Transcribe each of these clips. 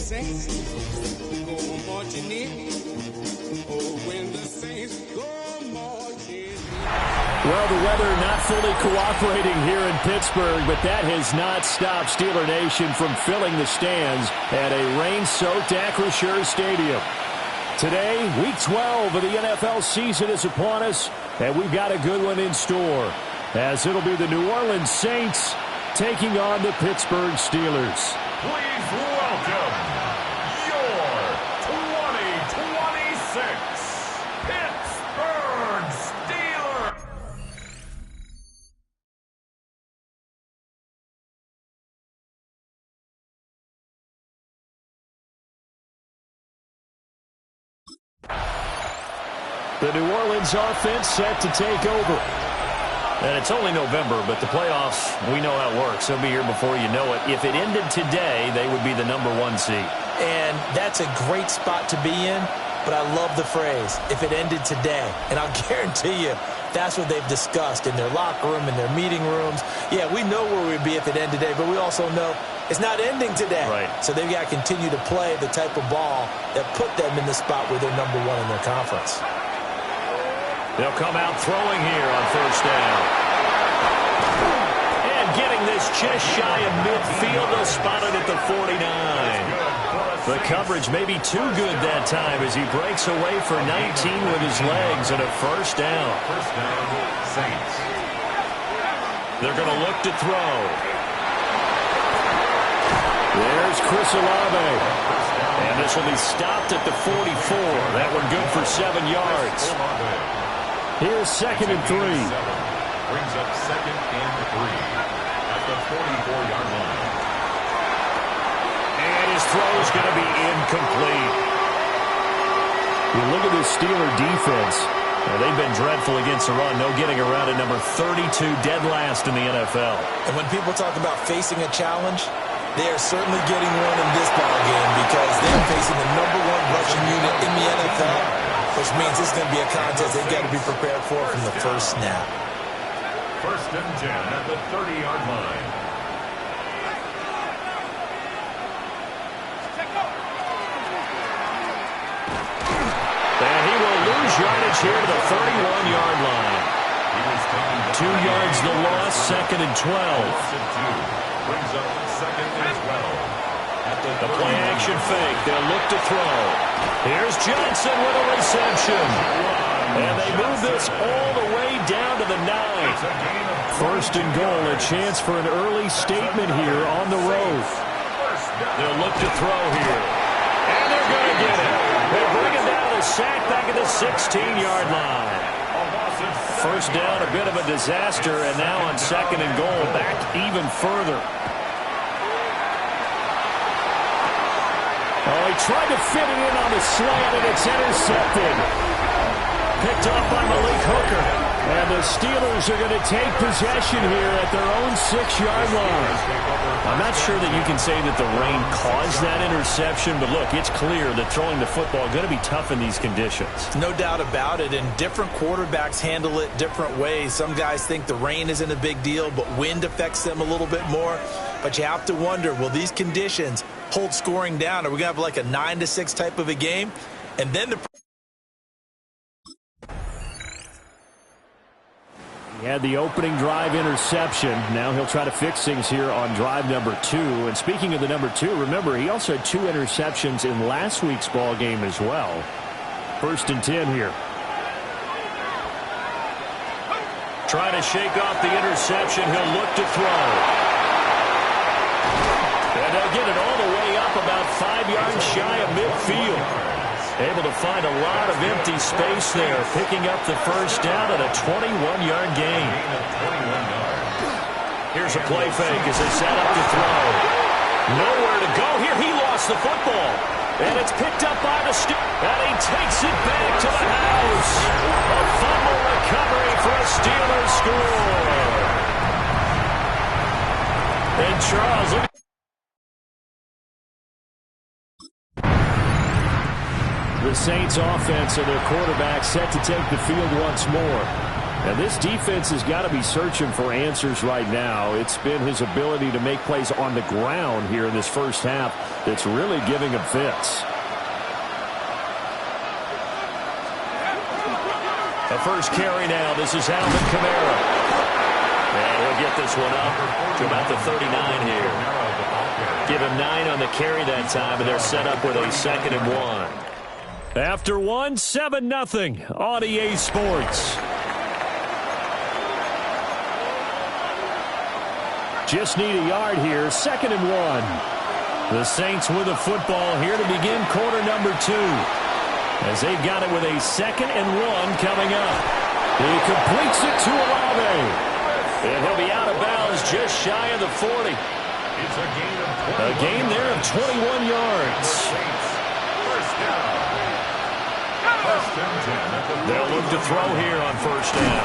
saints go marching in. Oh, when the saints go marching in. Well, the weather not fully cooperating here in Pittsburgh, but that has not stopped Steeler Nation from filling the stands at a rain-soaked CAPACHiii Stadium. Today, Week 12 of the NFL season is upon us, and we've got a good one in store, as it'll be the New Orleans Saints taking on the Pittsburgh Steelers. Please welcome your 2026 Pittsburgh Steelers. The New Orleans offense set to take over. And it's only November, but the playoffs, we know how it works. They'll be here before you know it. If it ended today, they would be the #1 seed. And that's a great spot to be in, but I love the phrase, if it ended today. And I'll guarantee you, that's what they've discussed in their locker room, in their meeting rooms. Yeah, we know where we'd be if it ended today, but we also know it's not ending today. Right. So they've got to continue to play the type of ball that put them in the spot where they're #1 in their conference. They'll come out throwing here on first down. And getting this just shy of midfield, they'll spot it at the 49. The coverage may be too good that time as he breaks away for 19 with his legs and a first down. First down, Saints. They're going to look to throw. There's Chris Olave. And this will be stopped at the 44. That one good for 7 yards. Here's 2nd and 3. Brings up 2nd and 3 at the 44-yard line. And his throw is going to be incomplete. You look at this Steeler defense. Now, they've been dreadful against the run. No getting around at number 32, dead last in the NFL. And when people talk about facing a challenge, they are certainly getting one in this ballgame because they're facing the #1 rushing unit in the NFL, which means this is going to be a contest they've got to be prepared for from the first snap. 1st and 10 at the 30-yard line. And he will lose yardage here to the 31-yard line. 2 yards the loss, 2nd and 12. Brings up 2nd and 12. At The play action fake. They'll look to throw. Here's Johnson with a reception. And they move this all the way down to the 9. 1st and goal, a chance for an early statement here on the road. They'll look to throw here. And they're going to get it. They bring him down to the sack back at the 16-yard line. First down, a bit of a disaster, and now on 2nd and goal, back even further. Oh, he tried to fit it in on the slant, and it's intercepted. Picked up by Malik Hooker. And the Steelers are going to take possession here at their own 6-yard line. I'm not sure that you can say that the rain caused that interception, but look, it's clear that throwing the football is going to be tough in these conditions. No doubt about it, and different quarterbacks handle it different ways. Some guys think the rain isn't a big deal, but wind affects them a little bit more. But you have to wonder, will these conditions hold scoring down? Are we going to have like a 9-6 type of a game? And then the He had the opening drive interception. Now he'll try to fix things here on drive number 2. And speaking of the number 2, remember, he also had 2 interceptions in last week's ball game as well. 1st and 10 here. Trying to shake off the interception. He'll look to throw. And they'll get it all the way up about 5 yards shy of midfield. Able to find a lot of empty space there, picking up the first down at a 21-yard gain. Here's a play fake as they set up to throw. Nowhere to go here. He lost the football. And it's picked up by the Steelers. And he takes it back to the house. A fumble recovery for a Steelers score. And Charles, look. The Saints offense and their quarterback set to take the field once more. And this defense has got to be searching for answers right now. It's been his ability to make plays on the ground here in this first half that's really giving him fits. The first carry now. This is Alvin Kamara. And he'll get this one up to about the 39 here. Give him 9 on the carry that time, and they're set up with a 2nd and 1. After 1, 7-0 on EA Sports. Just need a yard here, 2nd and 1. The Saints with the football here to begin quarter number 2. As they've got it with a 2nd and 1 coming up. He completes it to Olave. And he'll be out of bounds just shy of the 40. It's a gain there of 21 yards. First down. First and 10. They'll look to throw here on first down.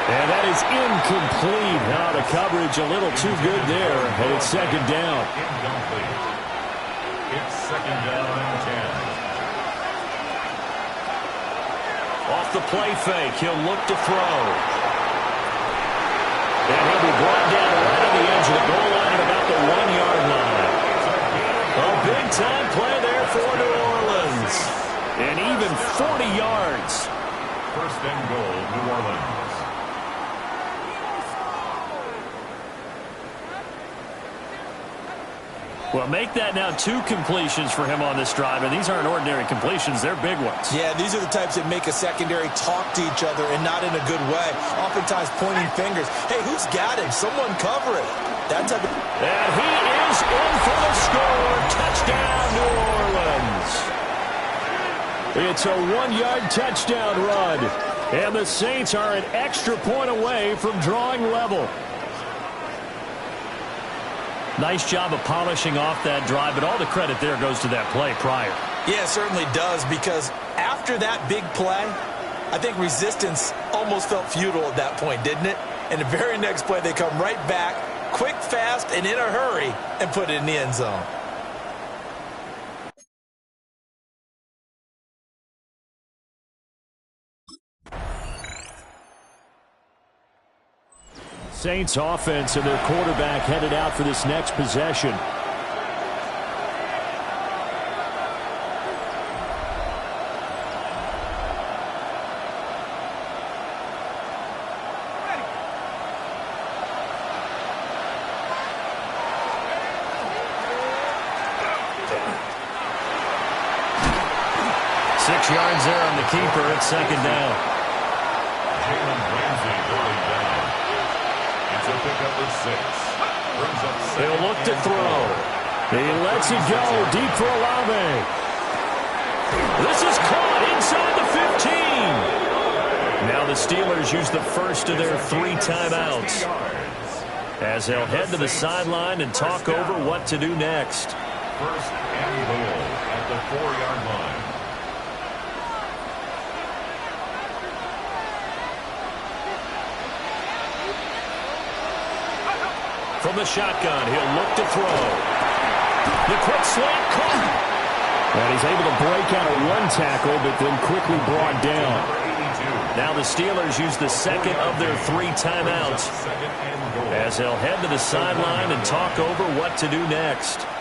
And that is incomplete. Now the coverage a little too good there. And it's 2nd down. Incomplete. It's 2nd down and 10. Off the play fake, he'll look to throw. And he'll be brought down right on the edge of the goal line at about the 1-yard line. A big-time play there for New Orleans. And even 40 yards. First and goal, New Orleans. Well, make that now 2 completions for him on this drive, and these aren't ordinary completions. They're big ones. Yeah, these are the types that make a secondary talk to each other and not in a good way. Oftentimes pointing fingers. Hey, who's got him? Someone cover it. That type of... And he is in for the score. Touchdown, New Orleans. It's a 1-yard touchdown run. And the Saints are an extra point away from drawing level. Nice job of polishing off that drive, but all the credit there goes to that play prior. Yeah, it certainly does, because after that big play, I think resistance almost felt futile at that point, didn't it? And the very next play, they come right back, quick, fast, and in a hurry, and put it in the end zone. Saints offense and their quarterback headed out for this next possession. Six yards there on the keeper. It's 2nd down. Jalen Ramsey early down. It's a pickup of 6. Brings up 7. He'll look to throw. He lets it go deep for Olave. This is caught inside the 15. Now the Steelers use the first of their 3 timeouts, as they'll head to the sideline and talk over what to do next. First and goal at the 4-yard line. From the shotgun, he'll look to throw. The quick slant caught. And he's able to break out of 1 tackle, but then quickly brought down. Now the Steelers use the 2nd of their 3 timeouts, as they'll head to the sideline and talk over what to do next.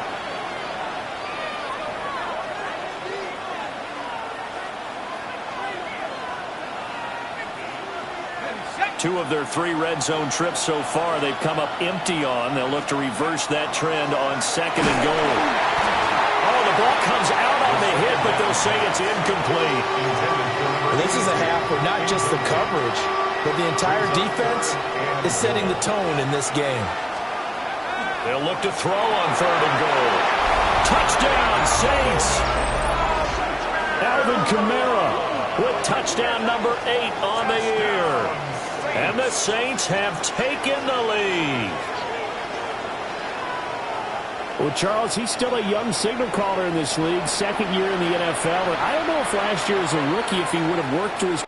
Two of their 3 red zone trips so far, they've come up empty on. They'll look to reverse that trend on 2nd and goal. Oh, the ball comes out on the hit, but they'll say it's incomplete. This is a half where not just the coverage, but the entire defense is setting the tone in this game. They'll look to throw on 3rd and goal. Touchdown, Saints! Alvin Kamara with touchdown number 8 on the year. And the Saints have taken the lead. Well, Charles, he's still a young signal caller in this league, 2nd year in the NFL. And I don't know if last year as a rookie, if he would have worked to his...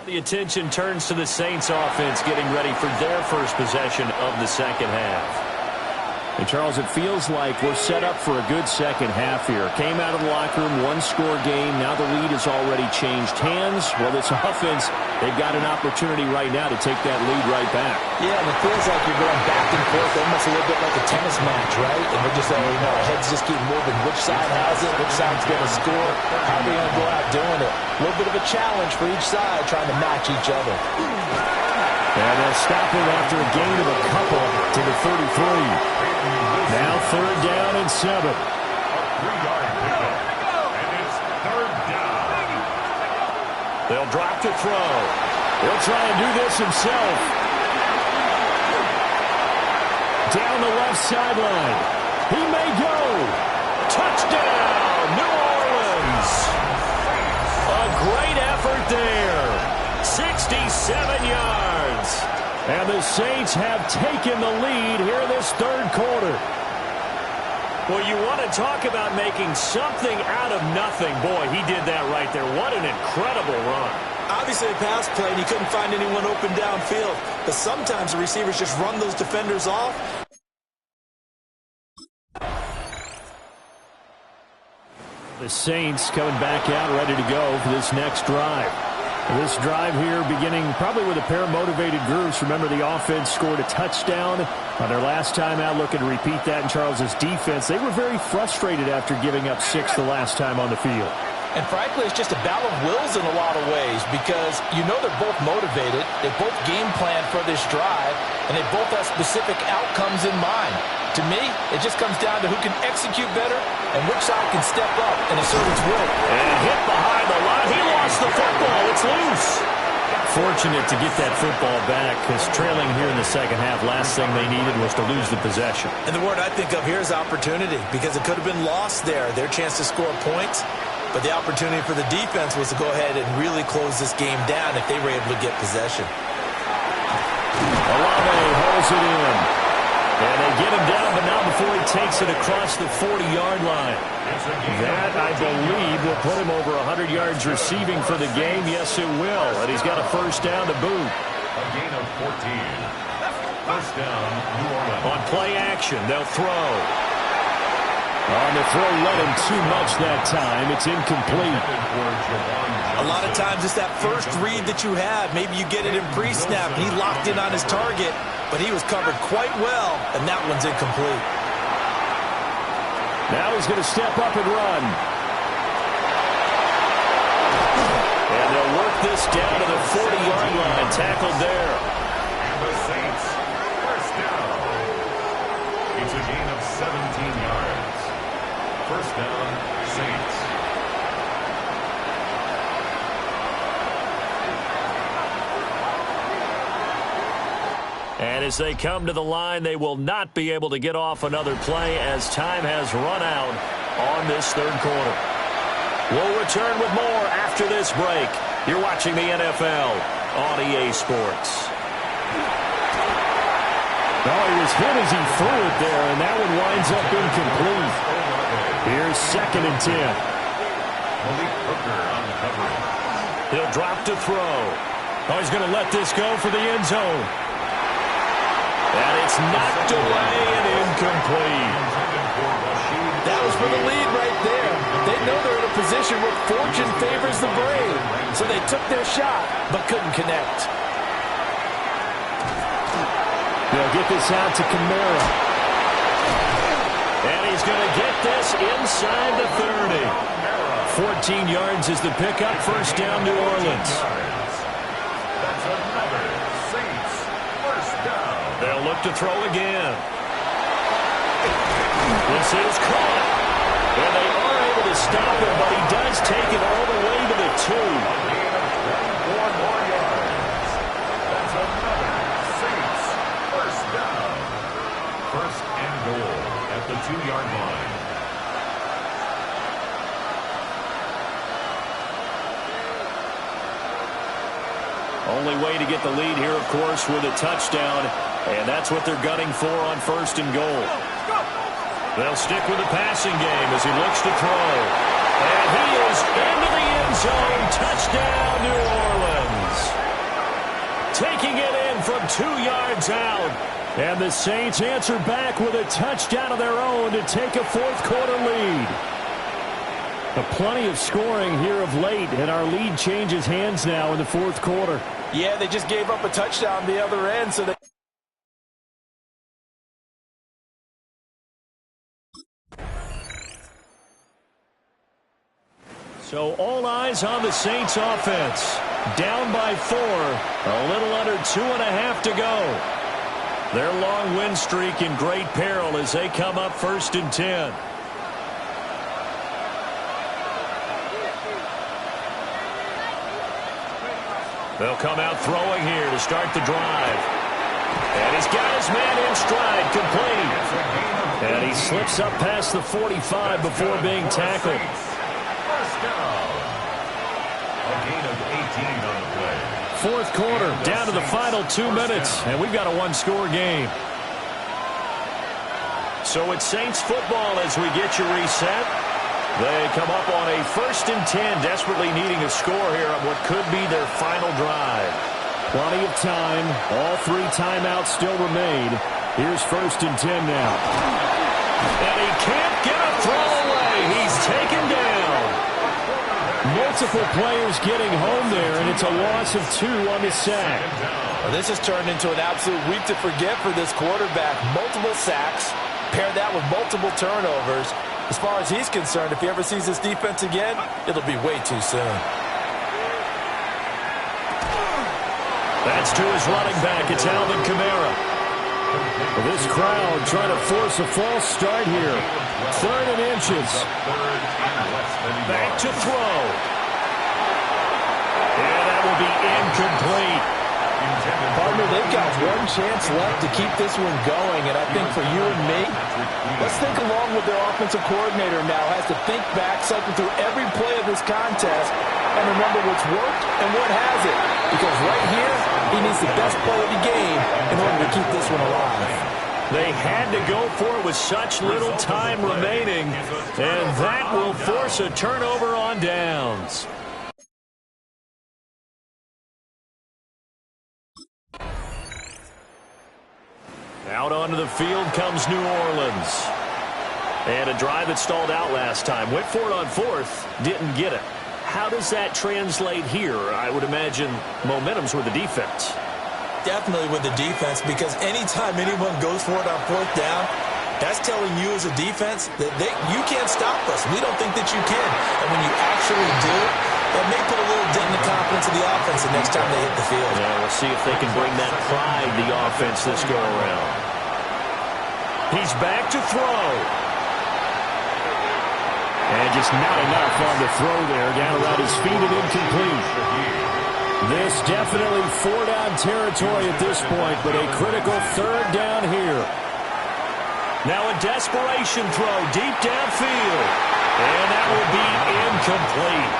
The attention turns to the Saints offense getting ready for their first possession of the 2nd half. And, Charles, it feels like we're set up for a good second half here. Came out of the locker room, one-score game. Now the lead has already changed hands. Well, this offense, they've got an opportunity right now to take that lead right back. Yeah, and it feels like you're going back and forth almost a little bit like a tennis match, right? And we're just saying, our heads just keep moving. Which side has it? Which side's going to score? How are we going to go out doing it? A little bit of a challenge for each side trying to match each other. And they'll stop him after a gain of a couple to the 33. Now 3rd down and 7. A 3-yard pickup. And it's 3rd down. They'll drop to throw. He'll try and do this himself. Down the left sideline. He may go. Touchdown, New Orleans. A great effort there. 67 yards. And the Saints have taken the lead here in this 3rd quarter. Well, you want to talk about making something out of nothing. Boy, he did that right there. What an incredible run. Obviously a pass play, and he couldn't find anyone open downfield. But sometimes the receivers just run those defenders off. The Saints coming back out, ready to go for this next drive. This drive here beginning probably with a pair of motivated groups. Remember, the offense scored a touchdown on their last time out. Looking to repeat that in Charles's defense. They were very frustrated after giving up 6 the last time on the field. And frankly, it's just a battle of wills in a lot of ways because you know they're both motivated. They both game plan for this drive, and they both have specific outcomes in mind. To me, it just comes down to who can execute better and which side can step up and assert its will. And hit behind the line. He lost the football. It's loose. Fortunate to get that football back because trailing here in the second half, last thing they needed was to lose the possession. And the word I think of here is opportunity because it could have been lost there. Their chance to score points. But the opportunity for the defense was to go ahead and really close this game down if they were able to get possession. Olave holds it in. And they get him down, but not before he takes it across the 40-yard line. That, I believe, will put him over 100 yards receiving for the game. Yes, it will. And he's got a 1st down to boot. A gain of 14. 1st down, New Orleans. On play action, they'll throw. On the throw, led him too much that time. It's incomplete. A lot of times it's that first read that you have. Maybe you get it in pre-snap. He locked in on his target, but he was covered quite well, and that one's incomplete. Now he's going to step up and run. And they'll work this down to the 40-yard line. Tackled there. And the Saints, 1st down. It's a gain of 17 yards. 1st down, Saints. And as they come to the line, they will not be able to get off another play as time has run out on this 3rd quarter. We'll return with more after this break. You're watching the NFL on EA Sports. Oh, he was hit as he threw it there, and that one winds up incomplete. Here's 2nd and 10. Malik Hooker on the coverage. He'll drop to throw. Oh, he's going to let this go for the end zone. And it's knocked away and incomplete. That was for the lead right there. They know they're in a position where fortune favors the brave. So they took their shot, but couldn't connect. They'll get this out to Kamara. And he's going to get this inside the 30. 14 yards is the pickup. 1st down, New Orleans. That's another Saints 1st down. They'll look to throw again. This is caught. And they are able to stop him, but he does take it all the way to the 2. A gain of 24 more yards. That's another Saints 1st down. 1st and goal at the 2-yard line. Only way to get the lead here, of course, with a touchdown. And that's what they're gunning for on 1st and goal. They'll stick with the passing game as he looks to throw. And he is into the end zone. Touchdown, New Orleans. Taking it in from 2 yards out. And the Saints answer back with a touchdown of their own to take a fourth-quarter lead. Plenty of scoring here of late, and our lead changes hands now in the fourth quarter. Yeah, they just gave up a touchdown the other end, so they... So all eyes on the Saints offense. Down by 4, a little under 2.5 to go. Their long win streak in great peril as they come up 1st and 10. They'll come out throwing here to start the drive. And he's got his man in stride, complete. And he slips up past the 45 before being tackled. First down. A gain of 18 on the play. Fourth quarter, down to the final 2 minutes, and we've got a one-score game. So it's Saints football as we get you reset. They come up on a 1st and 10, desperately needing a score here on what could be their final drive. Plenty of time. All 3 timeouts still remain. Here's 1st and 10 now. And he can't get a throw away. He's taken down. Multiple players getting home there, and it's a loss of 2 on the sack. Well, this has turned into an absolute week to forget for this quarterback. Multiple sacks, pair that with multiple turnovers. As far as he's concerned, if he ever sees this defense again, it'll be way too soon. That's to his running back. It's Alvin Kamara. This crowd trying to force a false start here. 3rd and inches. Back to throw. And that will be incomplete. Partner, they've got one chance left to keep this one going, and I think for you and me, let's think along with their offensive coordinator now. Has to think back, cycle through every play of this contest, and remember what's worked and what hasn't. Because right here, he needs the best play of the game in order to keep this one alive. They had to go for it with such little time remaining, and that will force a turnover on downs. Out onto the field comes New Orleans. And a drive that stalled out last time. Went for it on 4th, didn't get it. How does that translate here? I would imagine momentum's with the defense. Definitely with the defense, because anytime anyone goes for it on 4th down, that's telling you as a defense that you can't stop us. We don't think that you can. And when you actually do, that may put a little dent in the confidence of the offense the next time they hit the field. Yeah, we'll see if they can bring that pride to the offense this go-around. He's back to throw. And just not enough on the throw there. Down around his feet and incomplete. This definitely 4-down territory at this point, but a critical 3rd down here. Now a desperation throw deep downfield. And that will be incomplete.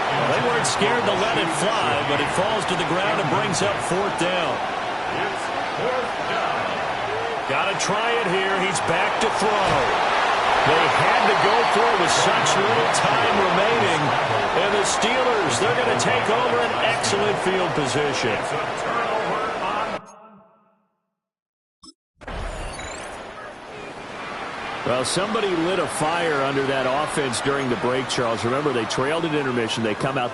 Well, they weren't scared to let it fly, but it falls to the ground and brings up 4th down. It's 4th down. Got to try it here. He's back to throw. They had to go for it with such little time remaining. And the Steelers, they're going to take over an excellent field position. It's a turnover on. Well, somebody lit a fire under that offense during the break, Charles. Remember, they trailed at intermission. They come out, they